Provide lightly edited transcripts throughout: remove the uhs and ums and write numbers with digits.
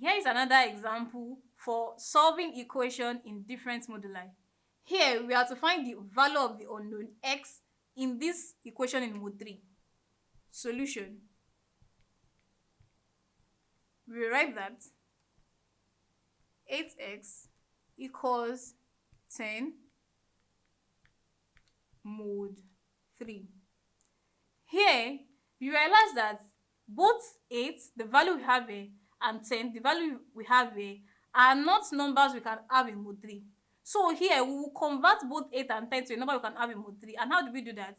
Here is another example for solving equation in different moduli. Here we are to find the value of the unknown x in this equation in mod 3. Solution. We write that 8x equals 10 mod 3. Here you realize that both 8, the value we have here, and 10, the value we have here, are not numbers we can have in mod 3. So here we will convert both 8 and 10 to a number we can have in mod 3. And how do we do that?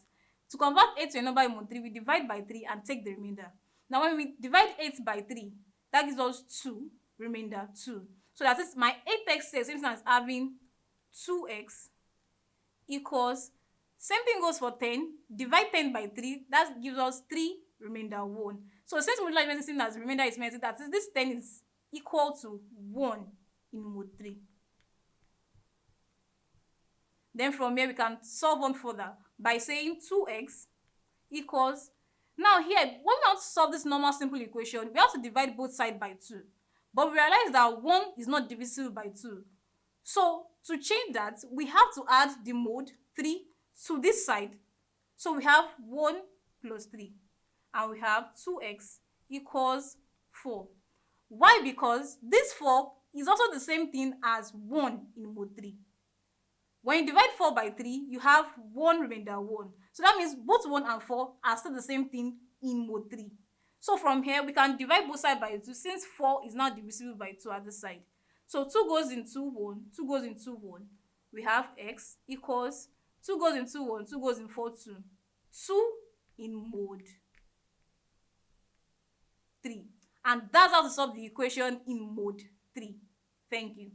To convert 8 to a number in mod 3, we divide by 3 and take the remainder. Now when we divide 8 by 3, that gives us 2, remainder 2. So that is my 8x here, same thing as having 2x equals, same thing goes for 10, divide 10 by 3, that gives us 3, remainder 1. So since modular arithmetic is same as remainder is meant that is this 10 is equal to 1 in mod 3. Then from here we can solve on further by saying 2x equals, now here when we want to solve this normal simple equation, we have to divide both sides by 2. But we realize that 1 is not divisible by 2. So to change that, we have to add the mod 3 to this side. So we have 1 plus 3. And we have 2x equals 4. Why? Because this 4 is also the same thing as 1 in mod 3. When you divide 4 by 3, you have 1 remainder 1. So that means both 1 and 4 are still the same thing in mod 3. So from here, we can divide both sides by 2 since 4 is now divisible by 2 at this side. So 2 goes into 1, 2 goes into 1. We have x equals 2 goes into 1, 2 goes in 4, 2. 2 in mod 3. And that's how to solve the equation in mod 3. Thank you.